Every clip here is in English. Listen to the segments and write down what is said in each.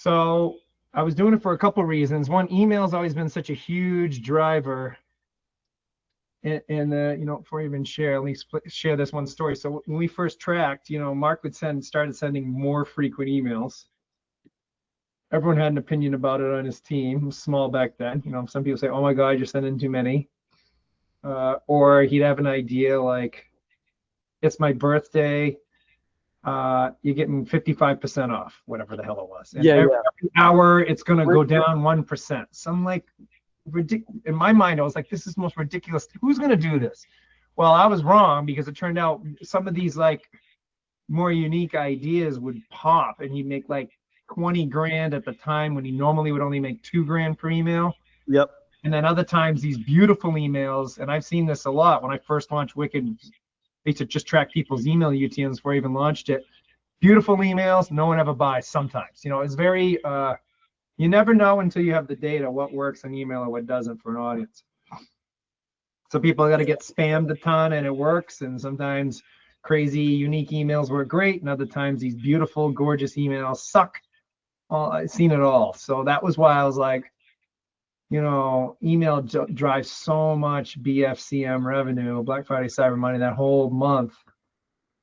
So I was doing it for a couple of reasons. One, email's always been such a huge driver. And before I even share, let me share this one story. So when we first tracked, Mark would started sending more frequent emails. Everyone had an opinion about it on his team. It was small back then. Some people say, "Oh my God, you're sending too many," or he'd have an idea like, "It's my birthday. You're getting 55% off," whatever the hell it was. And every hour it's going to go down 1%. So I'm like, in my mind, I was like, this is the most ridiculous. Who's going to do this? Well, I was wrong, because it turned out some of these like more unique ideas would pop, and he'd make like 20 grand at the time when he normally would only make 2 grand per email. Yep. And then other times these beautiful emails, and I've seen this a lot when I first launched Wicked. I used to just track people's email UTMs before I even launched it. Beautiful emails, no one ever buys sometimes. It's very, you never know until you have the data what works in email and what doesn't for an audience. So people got to get spammed a ton and it works. And sometimes crazy, unique emails work great. And other times these beautiful, gorgeous emails suck. I've seen it all. So that was why I was like, email drives so much BFCM revenue, Black Friday, Cyber Monday, that whole month.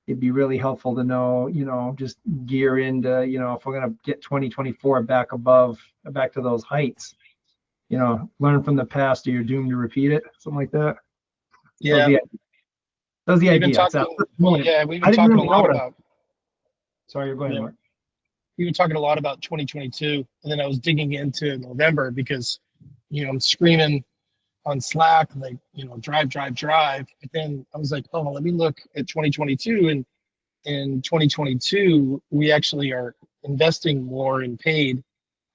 It'd be really helpful to know, just gear into, if we're going to get 2024 back to those heights, learn from the past or you're doomed to repeat it, something like that. Yeah. That was the idea. We've been talking a lot about. Sorry, you're going. Mark. We've been talking a lot about 2022, and then I was digging into November because, I'm screaming on Slack, like, drive. But then I was like, oh, let me look at 2022. And in 2022, we actually are investing more in paid.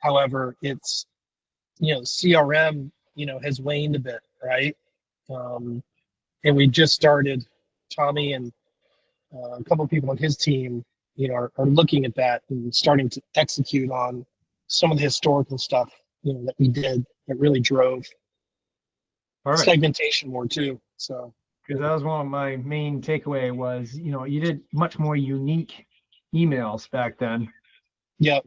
However, it's, CRM, has waned a bit, right? And we just started, Tommy and a couple of people on his team, are looking at that and starting to execute on some of the historical stuff, that we did that really drove segmentation more too. So, because that was one of my main takeaway was, you did much more unique emails back then. Yep.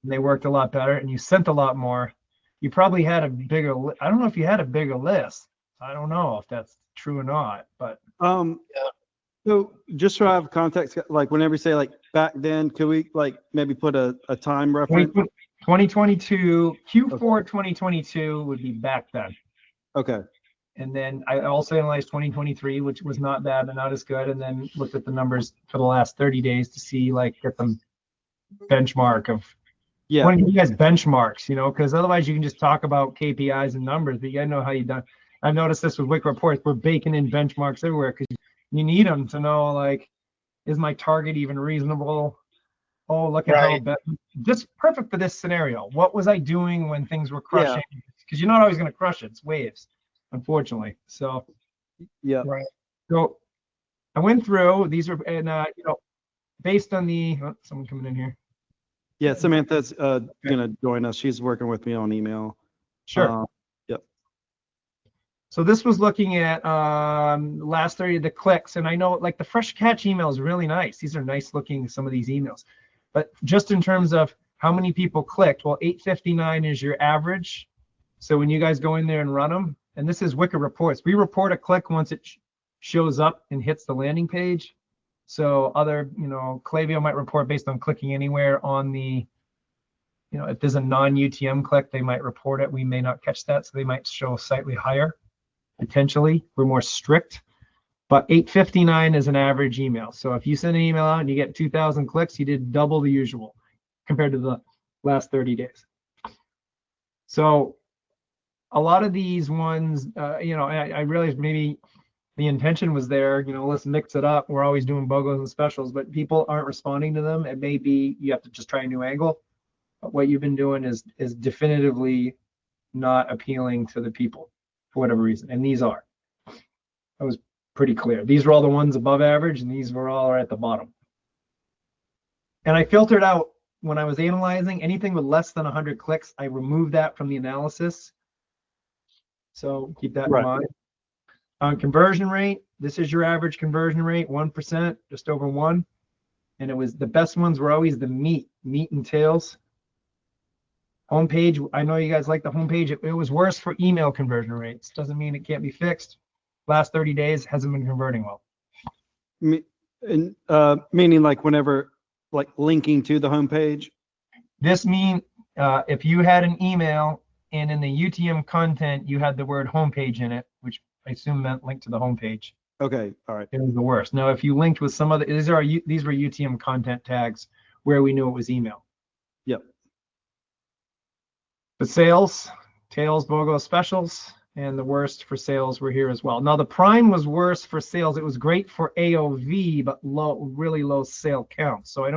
And they worked a lot better, and you sent a lot more. You probably had a bigger. I don't know if you had a bigger list. I don't know if that's true or not, but yeah. So just so I have context, like whenever you say like back then, could we like maybe put a time reference? 2022, Q4 2022 would be back then. Okay. And then I also analyzed 2023, which was not bad, but not as good. And then looked at the numbers for the last 30 days to see, like, get them benchmark of. I want to give you guys benchmarks, because otherwise you can just talk about KPIs and numbers, but you got to know how you done. I've noticed this with Wick Reports. We're baking in benchmarks everywhere because you need them to know, like, is my target even reasonable? Oh, look at how bad. Just perfect for this scenario. What was I doing when things were crushing? Because you're not always going to crush it. It's waves, unfortunately. So, Right. So I went through these were, and based on the someone coming in here. Yeah, Samantha's gonna join us. She's working with me on email. Sure. Yep. So this was looking at last 30 of the clicks, and I know like the fresh catch email is really nice. These are nice looking, some of these emails, but just in terms of how many people clicked, well, 859 is your average. So when you guys go in there and run them, and this is Wicked Reports, we report a click once it shows up and hits the landing page. So other, Klaviyo might report based on clicking anywhere on the, if there's a non-UTM click, they might report it. We may not catch that, so they might show slightly higher. Potentially, we're more strict, but 859 is an average email. So if you send an email out and you get 2,000 clicks, you did double the usual compared to the last 30 days. So a lot of these ones, I realized maybe the intention was there, let's mix it up. We're always doing BOGOs and specials, but people aren't responding to them. It may be you have to just try a new angle. But what you've been doing is definitively not appealing to the people for whatever reason, and these are. That was pretty clear. These were all the ones above average, and these were all at the bottom. And I filtered out when I was analyzing anything with less than 100 clicks. I removed that from the analysis. So keep that in mind. On conversion rate, this is your average conversion rate, 1%, just over 1. And it was the best ones were always the meat and tails. Homepage, I know you guys like the homepage. It was worse for email conversion rates. Doesn't mean it can't be fixed. Last 30 days hasn't been converting well. Meaning like whenever, like linking to the homepage. This means if you had an email and in the UTM content you had the word homepage in it, which I assume meant link to the homepage. Okay, all right. It was the worst. Now, if you linked with some other, these were UTM content tags where we knew it was email. Yep. But sales, tails, BOGO specials, and the worst for sales were here as well. Now, the prime was worse for sales. It was great for AOV, but really low sale count. So it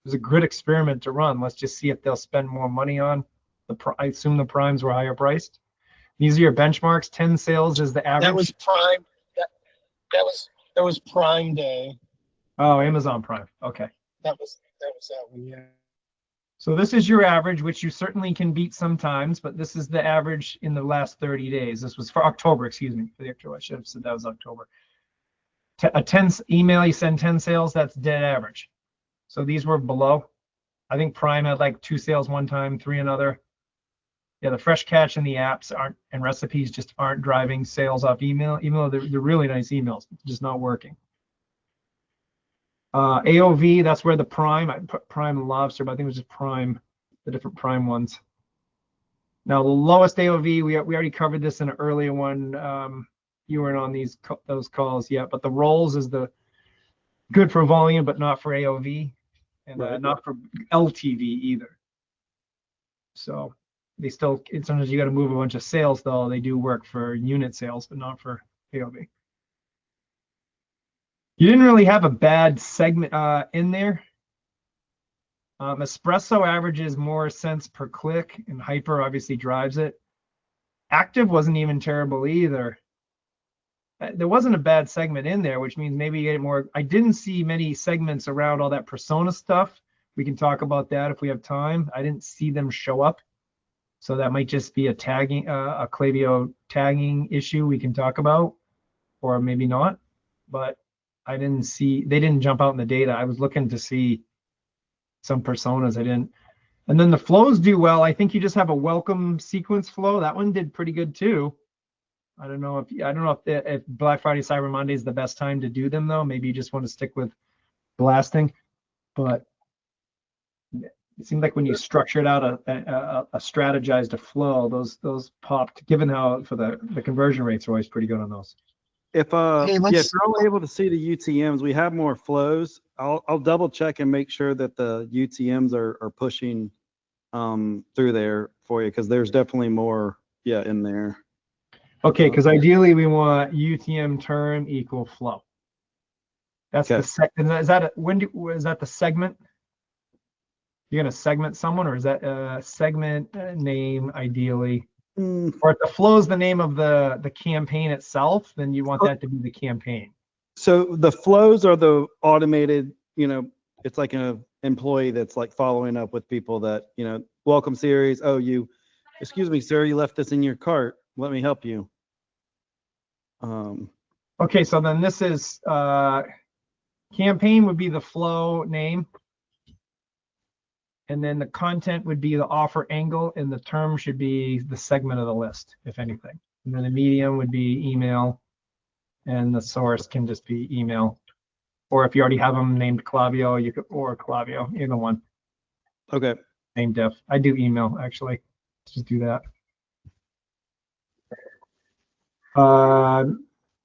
was a good experiment to run. Let's just see if they'll spend more money on I assume the primes were higher priced. These are your benchmarks. 10 sales is the average. That was prime. That was Prime Day. Oh, Amazon Prime. Okay. That was that one. Yeah. So this is your average, which you certainly can beat sometimes, but this is the average in the last 30 days. This was for October, excuse me, for the October. I should have said that was October. A 10 email, you send 10 sales, that's dead average. So these were below. I think Prime had like 2 sales one time, 3 another. Yeah, the fresh catch and the apps and recipes just aren't driving sales off email, even though they're really nice emails, just not working. AOV, that's where the prime, I put prime and lobster, but I think it was just prime, the different prime ones. Now the lowest AOV, we already covered this in an earlier one. You weren't on those calls yet, but the rolls is the good for volume, but not for AOV, and not for LTV either. So they still, sometimes you got to move a bunch of sales though. They do work for unit sales, but not for AOV. You didn't really have a bad segment in there. Espresso averages more cents per click, and Hyper obviously drives it. Active wasn't even terrible either. There wasn't a bad segment in there, which means maybe you get more. I didn't see many segments around all that persona stuff. We can talk about that if we have time. I didn't see them show up. So that might just be a tagging, a Klaviyo tagging issue we can talk about, or maybe not. But I didn't see, they didn't jump out in the data. I was looking to see some personas. I didn't. And then the flows do well. I think you just have a welcome sequence flow. That one did pretty good too. I don't know if Black Friday, Cyber Monday is the best time to do them though. Maybe you just want to stick with blasting. But it seemed like when you structured out a strategized flow, those popped. Given how for the conversion rates are always pretty good on those. If if you're only able to see the UTMs, we have more flows. I'll double check and make sure that the UTMs are pushing through there for you, because there's definitely more in there. Okay, because ideally we want UTM term equal flow. That's the second. Is that the segment? You're gonna segment someone, or is that a segment name ideally? Or if the flow is the name of the campaign itself, then you want that to be the campaign. So the flows are the automated, it's like an employee that's like following up with people that, welcome series. Oh, excuse me, sir, you left this in your cart. Let me help you. Okay, so then this is campaign would be the flow name. And then the content would be the offer angle, and the term should be the segment of the list, if anything. And then the medium would be email, and the source can just be email. Or if you already have them named Klaviyo, you could, or Klaviyo, either one. Okay. Name diff. I do email actually. Just do that.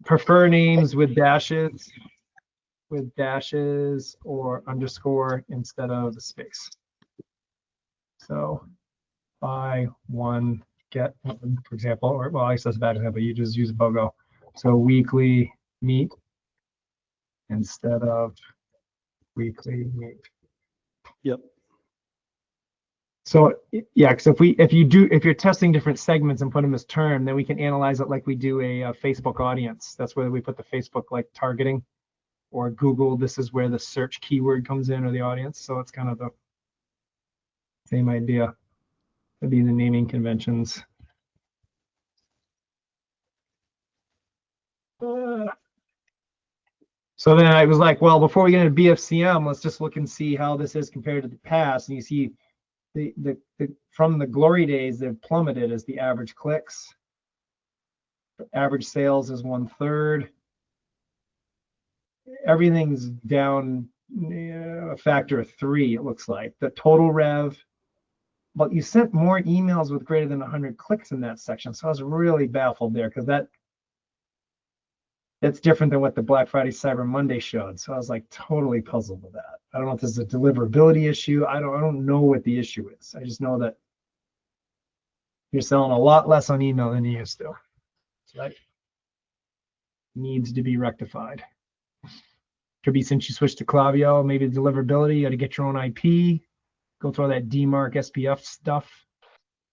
Prefer names with dashes or underscore instead of the space. So buy one, get one, for example, or well, I guess that's a bad example. You just use a BOGO. So weekly meet instead of weekly meet. Yep. So yeah, because if you're testing different segments and put them as term, then we can analyze it like we do a Facebook audience. That's where we put the Facebook like targeting, or Google. This is where the search keyword comes in, or the audience. So it's kind of the same idea. That'd be the naming conventions. So then I was like, well, before we get into BFCM, let's just look and see how this is compared to the past. And you see from the glory days, they've plummeted as the average clicks. Average sales is 1/3. Everything's down a factor of 3, it looks like. The total rev, but you sent more emails with greater than 100 clicks in that section. So I was really baffled there because that's different than what the Black Friday Cyber Monday showed. So I was like totally puzzled with that. I don't know if this is a deliverability issue. I don't know what the issue is. I just know that you're selling a lot less on email than you used to. So that needs to be rectified. Could be since you switched to Klaviyo, maybe the deliverability, you got to get your own IP, go through all that DMARC SPF stuff.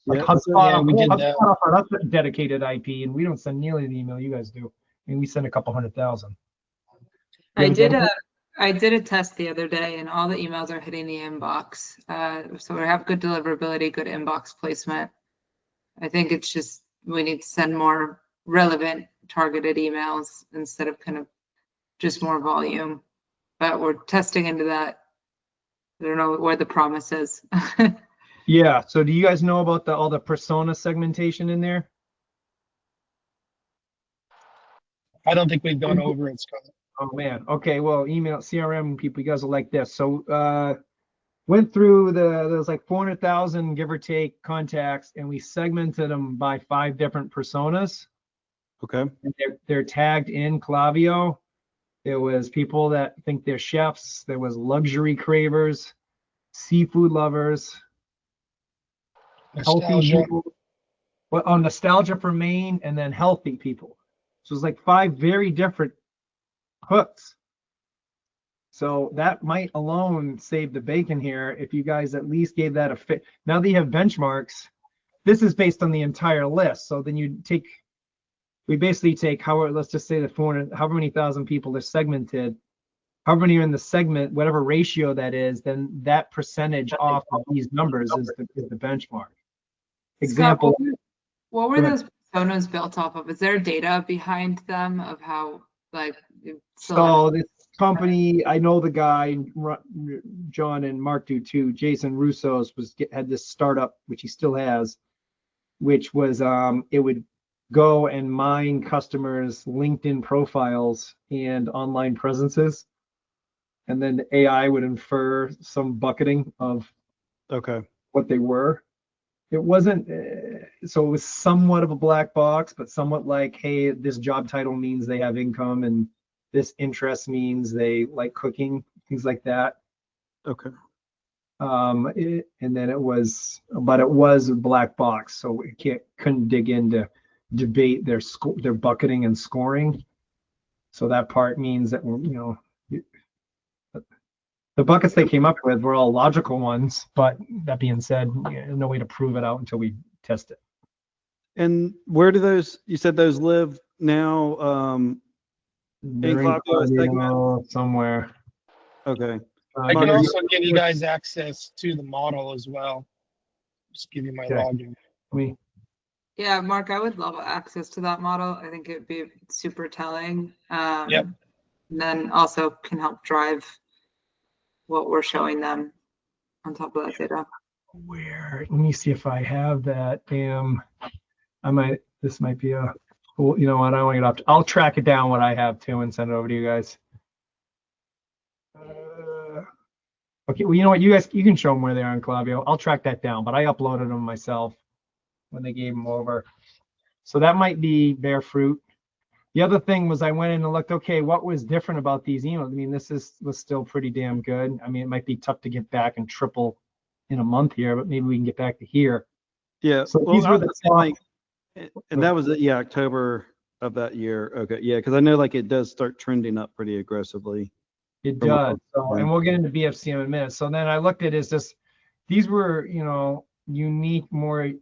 Like HubSpot, we did that. That's a dedicated IP, and we don't send nearly the email you guys do. And we send a couple 100,000. I did a test the other day, and all the emails are hitting the inbox. So we have good deliverability, good inbox placement. I think it's just we need to send more relevant targeted emails instead of kind of just more volume. But we're testing into that. I don't know where the promise is. Yeah. So do you guys know about all the persona segmentation in there? I don't think we've gone over it, Scott. Oh man. Okay. Well, email CRM people, you guys will like this. So went through there's like 400,000 give or take contacts, and we segmented them by 5 different personas. Okay. And they're tagged in Klaviyo. There was people that think they're chefs. There was luxury cravers, seafood lovers, healthy people. Well, nostalgia for Maine, and then healthy people. So it's like 5 very different hooks. So that might alone save the bacon here if you guys at least gave that a fit. Now that you have benchmarks, this is based on the entire list. So then we basically take let's just say the 400, however many thousand people are segmented, however many are in the segment, whatever ratio that is, then that percentage off of these numbers is the benchmark. Example. Scott, what were those personas built off of? Is there data behind them of how So this company, I know the guy, John and Mark do too. Jason Russo's had this startup, which he still has, which was it would go and mine customers' LinkedIn profiles and online presences, and then the AI would infer some bucketing of what they were. It wasn't, so it was somewhat of a black box, but somewhat like, hey, this job title means they have income, and this interest means they like cooking, things like that. Okay. And then it was a black box, so we couldn't dig into debate their bucketing and scoring. So that part means that, the buckets they came up with were all logical ones, but that being said, no way to prove it out until we test it. And where do you said those live now? In Klaviyo somewhere. Okay. I can also give you guys access to the model as well. Just give you my login. Yeah, Mark, I would love access to that model. I think it would be super telling. Yep. And then also can help drive what we're showing them on top of that data. Let me see if I have that. This might be well, you know what, I don't want to get off. I'll track it down what I have too and send it over to you guys. Okay, well, you know what, you can show them where they are in Klaviyo. I'll track that down, but I uploaded them myself when they gave them over. So that might be bear fruit. The other thing was I went in and looked, okay, what was different about these emails? I mean, was still pretty damn good. I mean, it might be tough to get back and triple in a month here, but maybe we can get back to here. Yeah. So these were the and that was October of that year. Okay. Yeah, because I know it does start trending up pretty aggressively. It does. So, and we'll get into BFCM in a minute. So then I looked at these were, unique,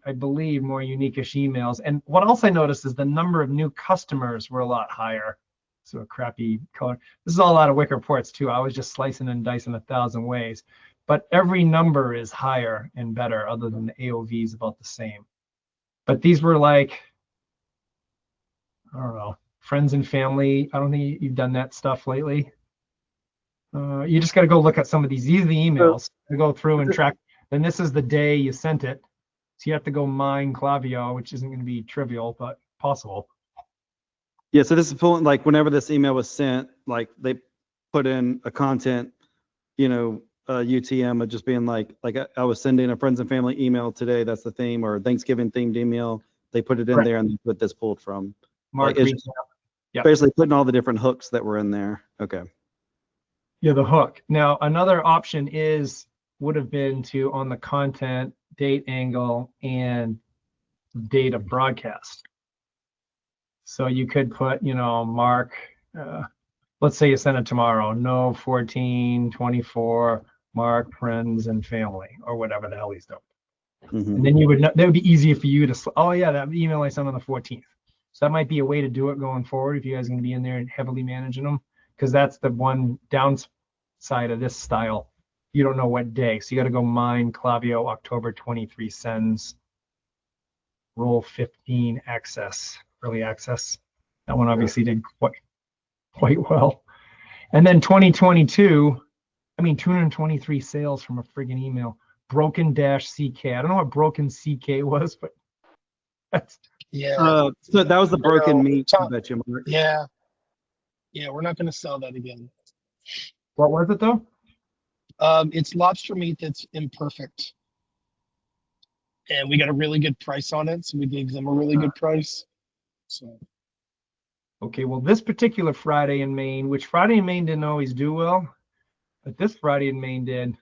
I believe more unique-ish emails. And what else I noticed is the number of new customers were a lot higher. So a crappy color. This is all out of Wick reports too. I was just slicing and dicing 1,000 ways, but every number is higher and better, other than the AOV is about the same. But these were I don't know, friends and family. I don't think you've done that stuff lately. You just got to go look at some of these. These are the emails to go through and track. Then this is the day you sent it. So you have to go mine Clavio, which isn't going to be trivial, but possible. Yeah, so this is pulling, like, whenever this email was sent, like, they put in a content, UTM of just being like I was sending a friends and family email today, that's the theme, or Thanksgiving themed email. They put it in there and put this pulled from. Mark, like, it's basically putting all the different hooks that were in there. Okay. Yeah, the hook. Now, another option would have been to, on the content, date, angle, and date of broadcast. So you could put, Mark, let's say you send it tomorrow, no 14/24, Mark, friends and family, or whatever the hell he's doing. Mm-hmm. And then that would be easy for you to, oh yeah, that email I sent on the 14th. So that might be a way to do it going forward if you guys are going to be in there and heavily managing them, because that's the one downside of this style. You don't know what day. So you got to go mine Clavio October 23 sends, roll 15 access, early access. That one obviously did quite well. And then 2022, 223 sales from a friggin' email. Broken -CK. I don't know what broken CK was, but that's so that was the broken meat, I bet you, Mark. Yeah, we're not going to sell that again. What was it though? It's lobster meat that's imperfect, and we got a really good price on it, so we gave them a really good price. So okay, well, this particular Friday in Maine, which Friday in Maine didn't always do well, but this Friday in Maine did.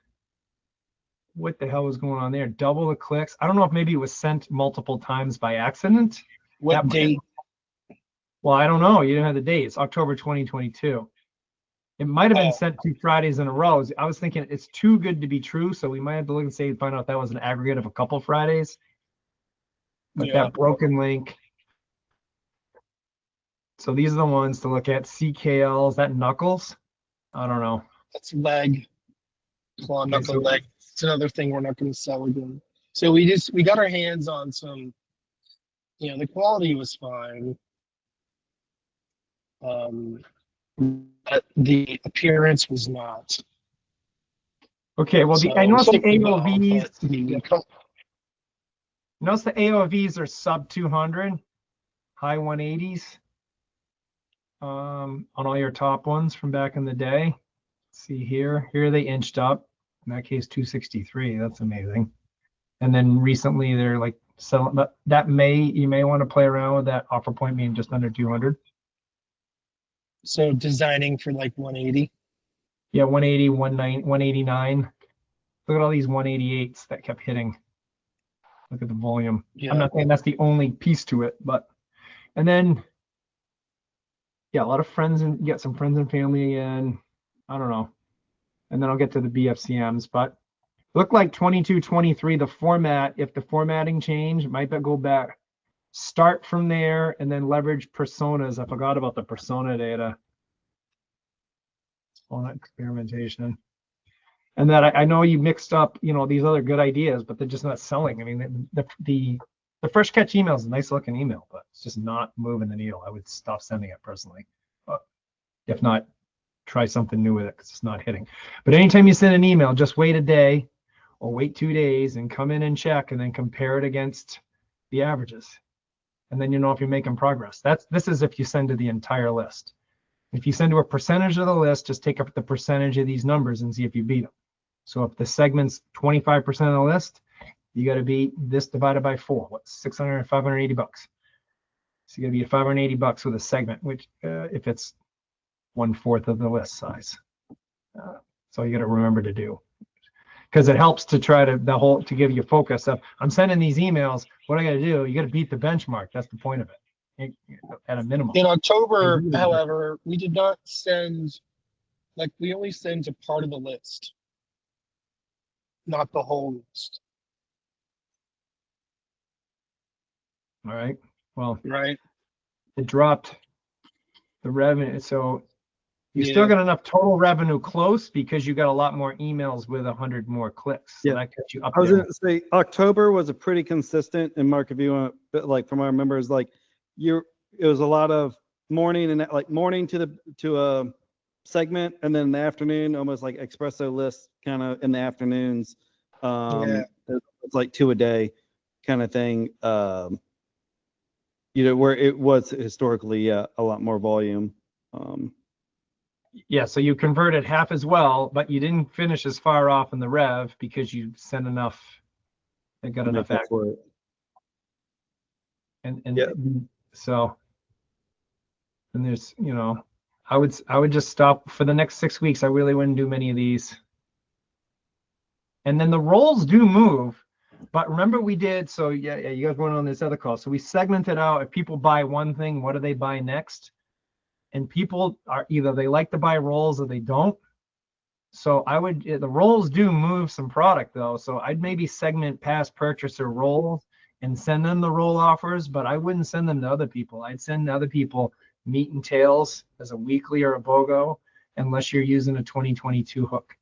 What the hell was going on there? Double the clicks. I don't know if maybe it was sent multiple times by accident. What date? Well, I don't know. You didn't have the date. It's October 2022. It might have been sent 2 Fridays in a row. I was thinking it's too good to be true, so we might have to look and find out if that was an aggregate of a couple Fridays. But that broken link. So these are the ones to look at. CKL, is that knuckles? I don't know. That's leg. Claw, knuckle, leg. It's another thing we're not going to sell again. So we got our hands on some, the quality was fine. But the appearance was not. Okay, well, I noticed the AOVs. Notice the AOVs are sub 200, high 180s on all your top ones from back in the day. Let's see here. Here they inched up. In that case, 263. That's amazing. And then recently they're like selling that you may want to play around with that offer point being just under 200. So designing for like 180. Yeah, 180, 189. Look at all these 188s that kept hitting. Look at the volume. Yeah. I'm not saying that's the only piece to it, but and then a lot of friends and get some friends and family again. I don't know. And then I'll get to the BFCMs, but look like 22, 23, the format, if the formatting changed, might go back. Start from there and then leverage personas. I forgot about the persona data. All that experimentation. And that I know you mixed up, these other good ideas, but they're just not selling. I mean, the fresh catch email is a nice looking email, but it's just not moving the needle. I would stop sending it personally. But if not, try something new with it because it's not hitting. But anytime you send an email, just wait a day or wait 2 days and come in and check and then compare it against the averages. And then you know if you're making progress. This is if you send to the entire list. If you send to a percentage of the list, just take up the percentage of these numbers and see if you beat them. So if the segment's 25% of the list, you got to beat this divided by 4. What's 600, 580 bucks? So you got to beat $580 with a segment, which if it's 1/4 of the list size. So you got to remember to do, because it helps to try to give you focus of I'm sending these emails. What I got to do? You got to beat the benchmark. That's the point of it. At a minimum. In October, however, we did not send, we only send to part of the list, not the whole list. All right. Well, right. It dropped the revenue. So you still got enough total revenue close because you got a lot more emails with 100 more clicks. So that gets you up there. I was going to say October was a pretty consistent, and Mark, if you want, from our members, it was a lot of morning and morning to a segment, and then in the afternoon, almost like espresso lists kind of in the afternoons. It's like 2 a day kind of thing. Where it was historically a lot more volume. Yeah, so you converted half as well, but you didn't finish as far off in the rev because you sent enough. It got enough Make up for it. And so, and there's, I would just stop for the next 6 weeks. I really wouldn't do many of these. And then the roles do move, but remember we did, so yeah, you guys weren't on this other call. So we segmented out, if people buy one thing, what do they buy next? And people are either they like to buy rolls or they don't. So the rolls do move some product though. So I'd maybe segment past purchaser rolls and send them the roll offers, but I wouldn't send them to other people. I'd send other people meat and tails as a weekly or a BOGO, unless you're using a 2022 hook.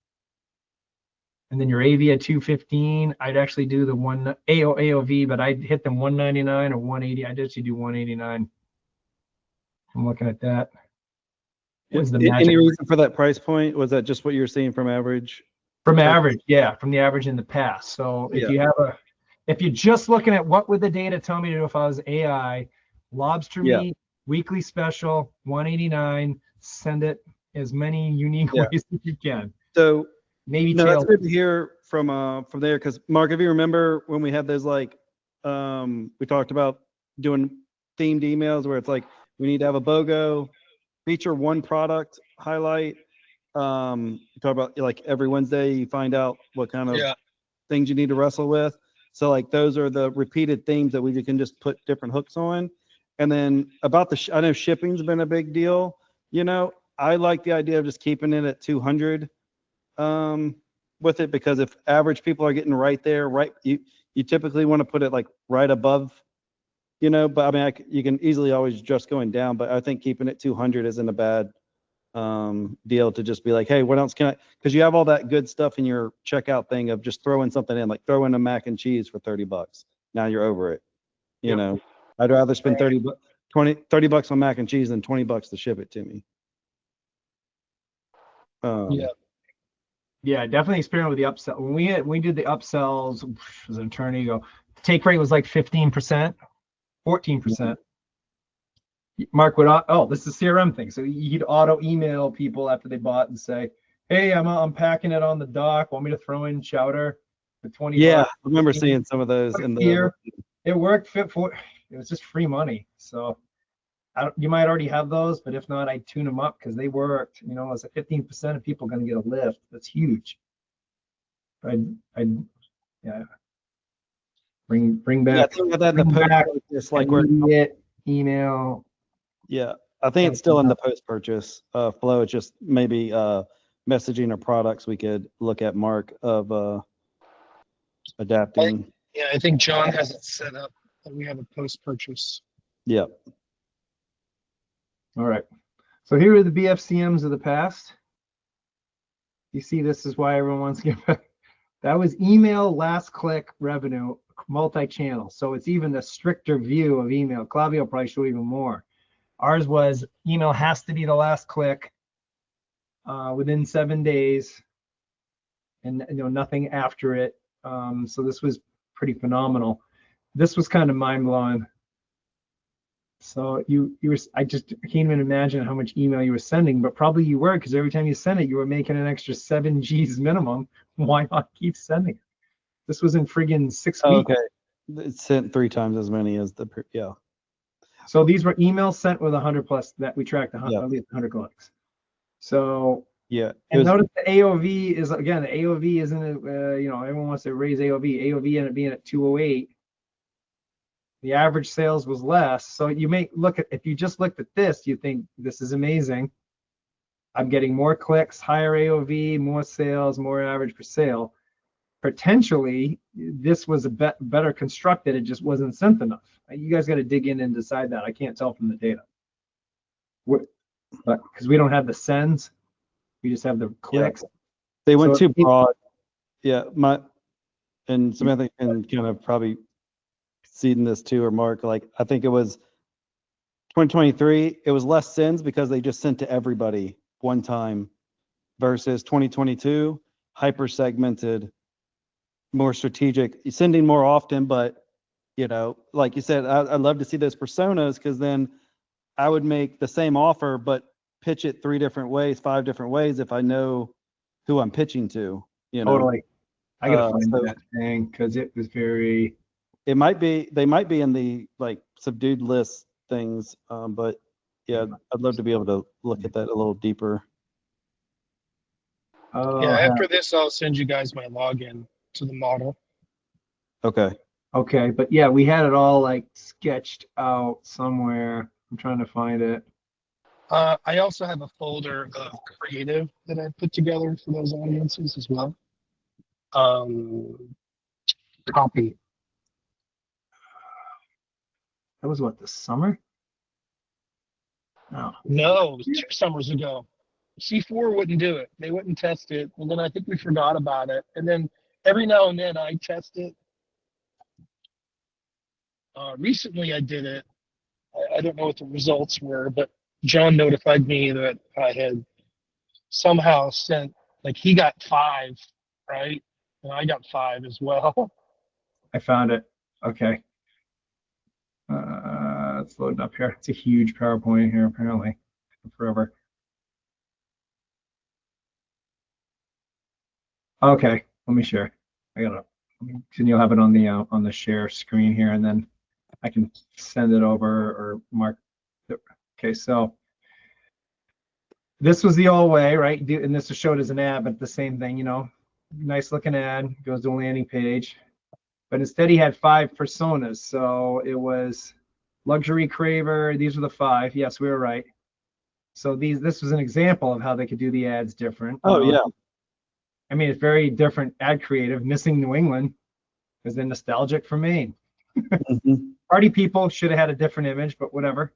And then your AV at 215, I'd actually do the one AOV, but I'd hit them 199 or 180. I'd actually do 189. I'm looking at that. Any reason for that price point? Was that just what you're seeing from average? From average, yeah, from the average in the past. So if you're just looking at what would the data tell me to do if I was AI, lobster meat, weekly special, 189, send it as many unique ways as you can. So maybe that's good to hear from there, because Mark, if you remember when we had those we talked about doing themed emails where it's like we need to have a BOGO, feature one product, highlight. You talk about like every Wednesday you find out what kind of things you need to wrestle with. So like those are the repeated themes that we can just put different hooks on. And then about I know shipping's been a big deal. I like the idea of just keeping it at 200 with it, because if average people are getting right there, you typically want to put it like right above, but I mean, you can easily always adjust going down, but I think keeping it 200 isn't a bad deal to just be like, hey, what else can I, because you have all that good stuff in your checkout thing of just throwing something in, like throw in a mac and cheese for $30. Now you're over it. I'd rather spend 30 bucks on mac and cheese than $20 to ship it to me. Yeah, definitely experiment with the upsell. When we did the upsells as an attorney, the take rate was like 15%, 14%. Mark would, this is a CRM thing. So he'd auto email people after they bought and say, hey, I'm packing it on the dock. Want me to throw in chowder for 20 bucks? I remember seeing some of those in the. It worked. It was just free money. So you might already have those, but if not, I'd tune them up because they worked. It's a 15% of people going to get a lift. That's huge. Bring back. I think that the post-purchase, like email. Yeah, I think it's still in the post-purchase flow. It's just maybe messaging or products we could look at, Mark, of adapting. I think John has it set up that we have a post-purchase. Yeah. All right. So here are the BFCMs of the past. You see, this is why everyone wants to get back. That was email last click revenue, multi-channel. So it's even a stricter view of email. Klaviyo probably show even more. Ours was email has to be the last click within 7 days, and nothing after it. So this was pretty phenomenal. This was kind of mind-blowing. So I just can't even imagine how much email you were sending, but probably you were, because every time you sent it, you were making an extra 7 Gs minimum. Why not keep sending it? This was in friggin' 6 weeks. Okay, it's sent 3 times as many as So these were emails sent with 100 plus that we tracked at least 100 clicks. So and notice the AOV is, again, the AOV isn't everyone wants to raise AOV. AOV ended up being at 208. The average sales was less. So you may look at, if you just looked at this, you think this is amazing. I'm getting more clicks, higher AOV, more sales, more average per sale. Potentially, this was better constructed. It just wasn't sent enough. You guys got to dig in and decide that. I can't tell from the data. But because we don't have the sends, we just have the clicks. Yeah. They went too broad. Yeah, and Samantha can kind of probably seeding this too, or Mark, like I think it was 2023, it was less sends because they just sent to everybody one time, versus 2022, hyper segmented, more strategic, sending more often, but like you said, I'd love to see those personas, because then I would make the same offer, but pitch it 3 different ways, 5 different ways if I know who I'm pitching to, Totally. I gotta find so that thing because it was very. they might be in the like subdued list things, but yeah, I'd love to be able to look at that a little deeper. Oh, Yeah, after this, I'll send you guys my login to the model. Okay. okay, but yeah, we had it all like sketched out somewhere. I'm trying to find it. I also have a folder of creative that I put together for those audiences as well. Copy. That was what, this summer? No. No, it was 2 summers ago. C4 wouldn't do it. They wouldn't test it. And then I think we forgot about it. And then every now and then I test it. Recently I did it. I don't know what the results were, but John notified me that I had somehow sent, like, he got 5, right? And I got 5 as well. I found it. Okay. It's loading up here. It's a huge PowerPoint here, apparently. Forever. Okay, let me share. I gotta, and you'll have it on the share screen here, and then I can send it over or mark. Okay, so this was the old way, right? And this is showed as an ad, but the same thing, nice looking ad, goes to a landing page. But instead he had 5 personas. So it was luxury craver. These were the 5. Yes, we were right. So this was an example of how they could do the ads different. Oh, yeah. I mean, it's very different ad creative. Missing New England is then nostalgic for Maine. Mm-hmm. Party people should have had a different image, but whatever.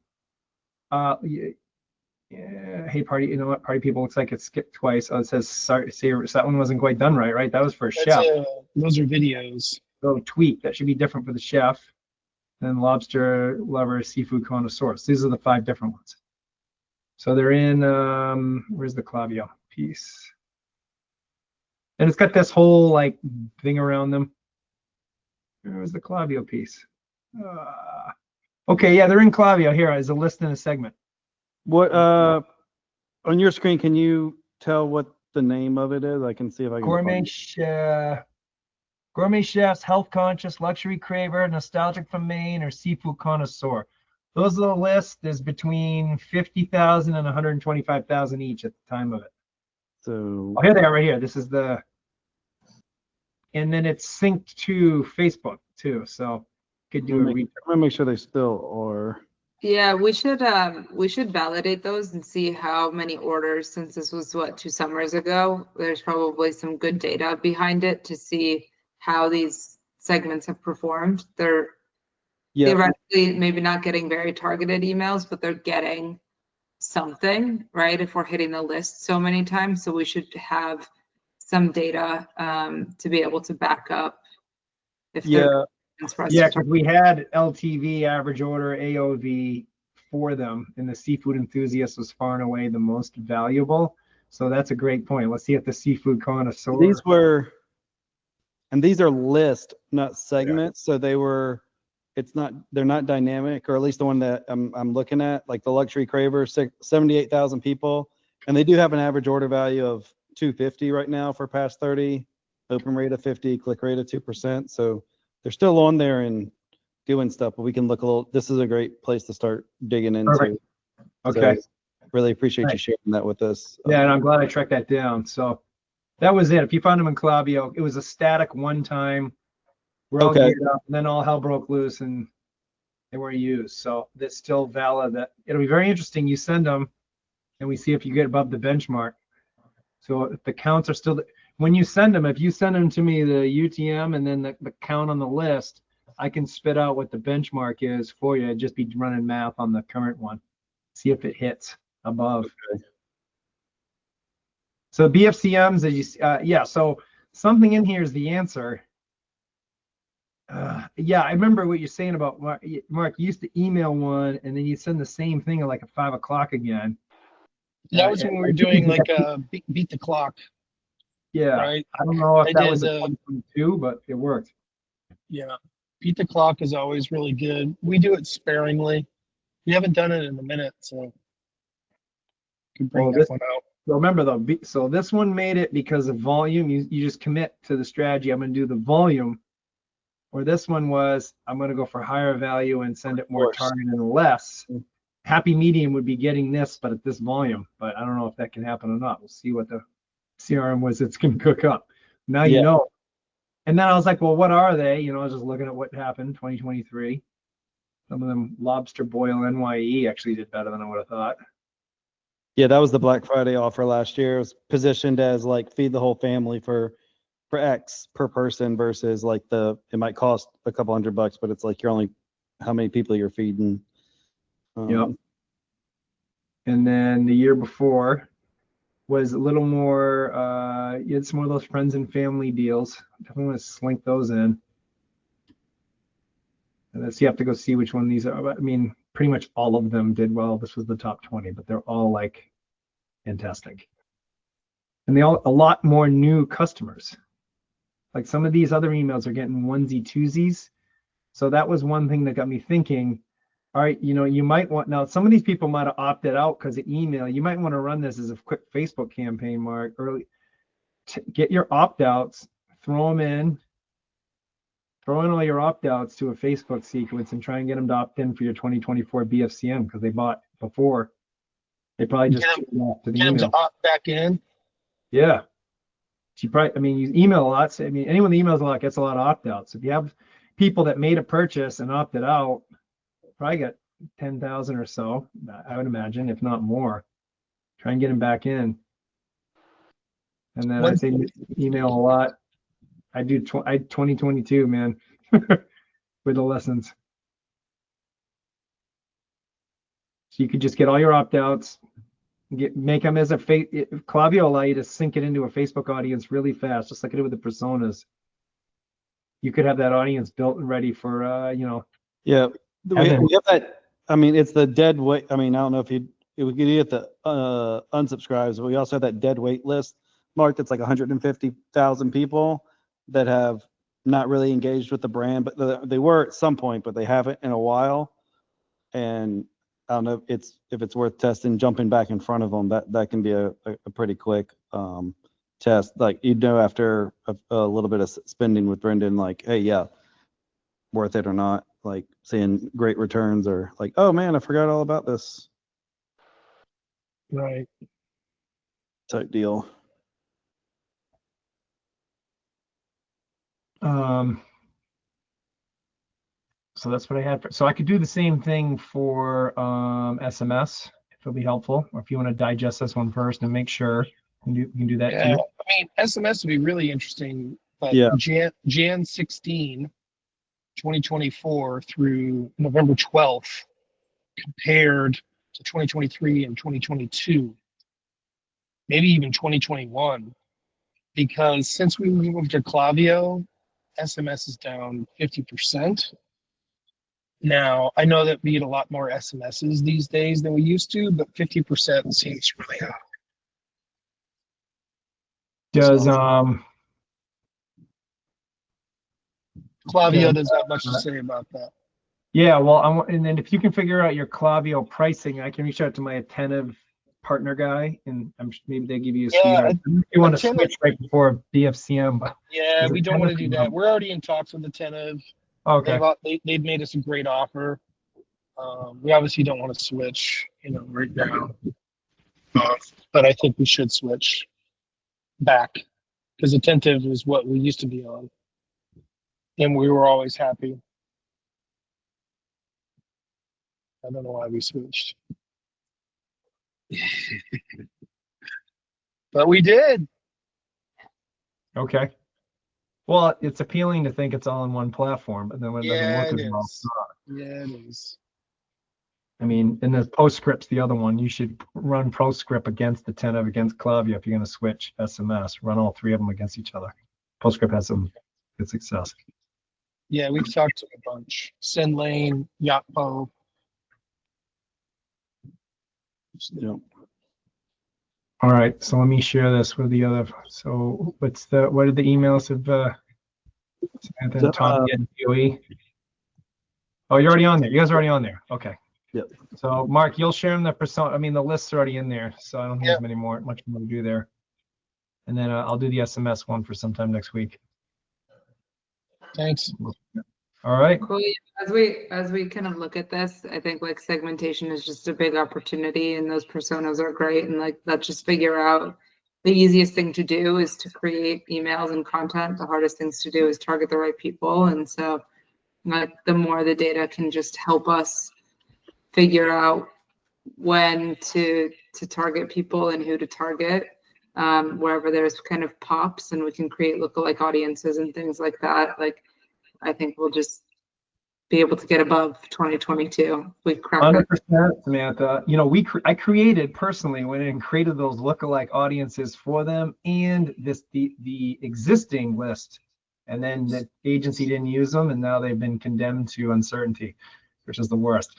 Yeah, hey, party, you know what? Party people looks like it skipped twice. Oh, it says sorry. See, that one wasn't quite done right, right? That was for a chef. Those are videos. Little tweak that should be different for the chef. Then lobster lover, seafood connoisseur. So these are the 5 different ones. So they're in. Where's the Clavio piece? And it's got this whole like thing around them. Where's the Clavio piece? Okay, yeah, they're in Clavio. Here is a list and a segment. What on your screen, can you tell what the name of it is? I can see if I can Gourmet chefs, health conscious, luxury craver, nostalgic from Maine, or seafood connoisseur. Those are the list is between 50,000 and 125,000 each at the time of it. So here they are right here. This is and then it's synced to Facebook too. So could do I'm gonna make sure they still are. Yeah, we should validate those and see how many orders, since this was 2 summers ago. There's probably some good data behind it to see how these segments have performed. They're theoretically maybe not getting very targeted emails, but they're getting something, right? If we're hitting the list so many times, so we should have some data to be able to back up if because we had LTV, average order, AOV for them, and the seafood enthusiast was far and away the most valuable. So that's a great point. Let's see if the seafood connoisseur. These are list, not segments. Yeah. So they're not dynamic, or at least the one that I'm looking at, like the luxury craver, 78,000 people, and they do have an average order value of 250 right now for past 30, open rate of 50, click rate of 2%. So they're still on there and doing stuff, but we can look a little. This is a great place to start digging into. Perfect. Okay. So really appreciate you sharing that with us. Yeah, and I'm glad I tracked that down. So that was it. If you found them in Clavio, it was a static one time. We're all geared up, and then all hell broke loose and they were used. So that's still valid. That it'll be very interesting. You send them, and we see if you get above the benchmark. So if the counts are still, when you send them, if you send them to me, the UTM and then the count on the list, I can spit out what the benchmark is for you. I'd just be running math on the current one, see if it hits above. Okay. So BFCMs, as you, so something in here is the answer. Yeah, I remember what you're saying about Mark. You used to email one and then you send the same thing at like at 5 o'clock again. That was when we were doing like beat the clock. Yeah. right? I don't know if I that was did, a 2022, but it worked. yeah. Beat the clock is always really good. We do it sparingly. We haven't done it in a minute, so can bring Well, that this one out. so remember though, so this one made it because of volume. You just commit to the strategy. I'm going to do the volume. Or this one was I'm going to go for higher value and send it more course. targeted and less. Happy medium would be getting this, but at this volume. But I don't know if that can happen or not. We'll see what the CRM was it's going to cook up. Now you Yeah. know. And then I was like, well, what are they? You know, I was just looking at what happened 2023. Some of them lobster boil NYE actually did better than I would have thought. Yeah, that was the Black Friday offer last year. It was positioned as like feed the whole family for X per person versus like it might cost a couple $100, but it's like you're only how many people you're feeding. Yep. And then the year before was a little more, you had some more of those friends and family deals. Definitely want to slink those in. And that's, you have to go see which one these are. But I mean, pretty much all of them did well. This was the top 20, but they're all like fantastic. And they all, a lot more new customers. Like some of these other emails are getting onesie twosies. So that was one thing that got me thinking, all right, you know, you might want, now some of these people might have opted out because of email. You might want to run this as a quick Facebook campaign, Mark, early. Get your opt-outs, throw in all your opt-outs to a Facebook sequence and try and get them to opt in for your 2024 BFCM because they bought before. They probably just tuned off to the Get them to email. opt back in. Yeah. You probably, I mean, you email a lot. So, I mean, anyone that emails a lot gets a lot of opt-outs. If you have people that made a purchase and opted out, probably got 10,000 or so, I would imagine, if not more. Try and get them back in. And then I say email a lot. I do 2022, man, with the lessons. So you could just get all your opt-outs, make them as a Klaviyo allow you to sync it into a Facebook audience really fast, just like I did with the personas. You could have that audience built and ready for, you know. Yeah, we have that. I mean, it's the dead weight. I mean, I don't know if we could get the unsubscribes, but we also have that dead wait list, Mark. That's like 150,000 people that have not really engaged with the brand, but they were at some point, but they haven't in a while. And I don't know if it's worth testing, jumping back in front of them. That can be a pretty quick test. Like after a little bit of spending with Brendan, like, hey, yeah, worth it or not. Like seeing great returns or like, oh man, I forgot all about this. Right. Type deal. So that's what I had. So I could do the same thing for SMS if it'll be helpful, or if you want to digest this one first and make sure you can do that Yeah. too. I mean, SMS would be really interesting, but Yeah. Jan 16, 2024 through November 12th compared to 2023 and 2022, maybe even 2021, because since we moved to Klaviyo, SMS is down 50%. Now, I know that we get a lot more SMSs these days than we used to, but 50% seems really high. Does Klaviyo doesn't have much to say about that. yeah, well, and then if you can figure out your Klaviyo pricing, I can reach out to my attentive partner guy, and maybe they give you a sweetheart. You want to switch right before BFCM, but yeah, we don't want to do that. We're already in talks with attentive. Okay. They've made us a great offer. We obviously don't want to switch, right now. But I think we should switch back because attentive is what we used to be on, and we were always happy. I don't know why we switched, but we did. Okay. Well, it's appealing to think it's all in one platform, but then when it doesn't look as well. Yeah, it is. I mean, in the PostScript's the other one. You should run PostScript against attentive against Klaviyo if you're going to switch SMS. Run all three of them against each other. PostScript has some good success. Yeah, we've talked to a bunch. SendLane, Yotpo. Yep. All right, so let me share this with the other. So what are the emails of Samantha and Tom getting DOE? Oh, you're already on there. You guys are already on there. Okay. Yep. So Mark, you'll share them the lists are already in there, so I don't think there's much more to do there. And then I'll do the SMS one for sometime next week. Thanks. All right. Cool. As we kind of look at this, I think like segmentation is just a big opportunity, and those personas are great. And like, let's just figure out the easiest thing to do is to create emails and content. The hardest things to do is target the right people. And so like the more the data can just help us figure out when to target people and who to target, wherever there's kind of pops, and we can create lookalike audiences and things like that. Like, I think we'll just be able to get above 2022. We crack 100%, Samantha. You know, I created personally created those lookalike audiences for them, and the existing list, and then the agency didn't use them, and now they've been condemned to uncertainty, which is the worst.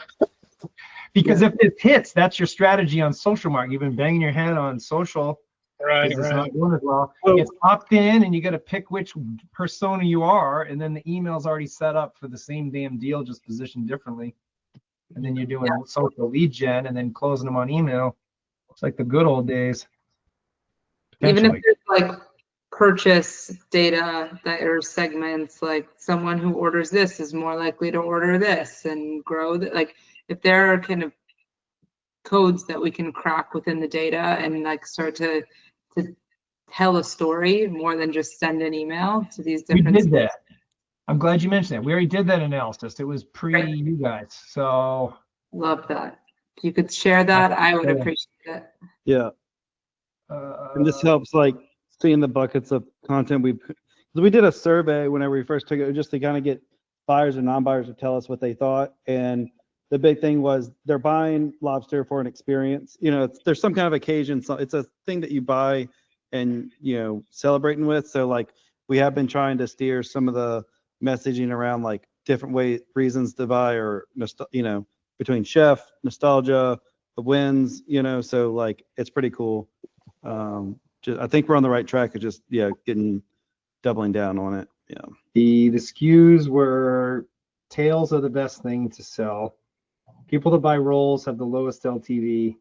Because if it hits, that's your strategy on social, Mark. You've been banging your head on social. Right. It's not doing as well. It's opt in, and you got to pick which persona you are, and then the email's already set up for the same damn deal, just positioned differently. And then you're doing social lead gen, and then closing them on email. It's like the good old days. Even if there's like purchase data that are segments, like someone who orders this is more likely to order this and grow. Like if there are kind of codes that we can crack within the data and like start to tell a story more than just send an email to these different. We did that. I'm glad you mentioned that. We already did that analysis. It was pre you guys. So love that. If you could share that, I would appreciate it. Yeah. And this helps like seeing the buckets of content we did a survey whenever we first took it, just to kind of get buyers and non-buyers to tell us what they thought. And the big thing was they're buying lobster for an experience. You know, there's some kind of occasion. So it's a thing that you buy and, you know, celebrating with. So like we have been trying to steer some of the messaging around like different reasons to buy, or, you know, between chef, nostalgia, the wins, you know, so like it's pretty cool. I think we're on the right track of just doubling down on it. Yeah. The SKUs were tails are the best thing to sell. People that buy rolls have the lowest LTV.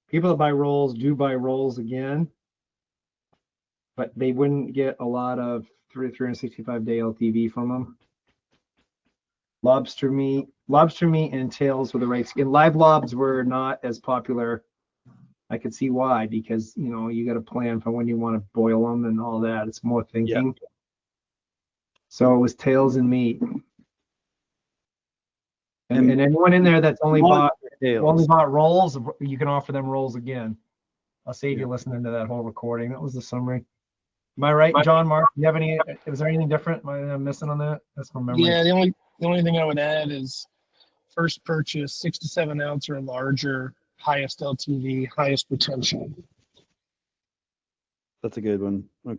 People that buy rolls do buy rolls again, but they wouldn't get a lot of 365-day LTV from them. Lobster meat and tails were the right skin. Live lobs were not as popular. I could see why, because you know you got to plan for when you want to boil them and all that. It's more thinking. Yeah. So it was tails and meat. And anyone in there that's only bought rolls, you can offer them rolls again. I'll save you listening to that whole recording. That was the summary. Am I right, John, Mark? Do you have any? Is there anything different? Am I missing on that? That's from memory. Yeah, the only thing I would add is first purchase 6 to 7 ounce or larger, highest LTV, highest potential. That's a good one. Okay.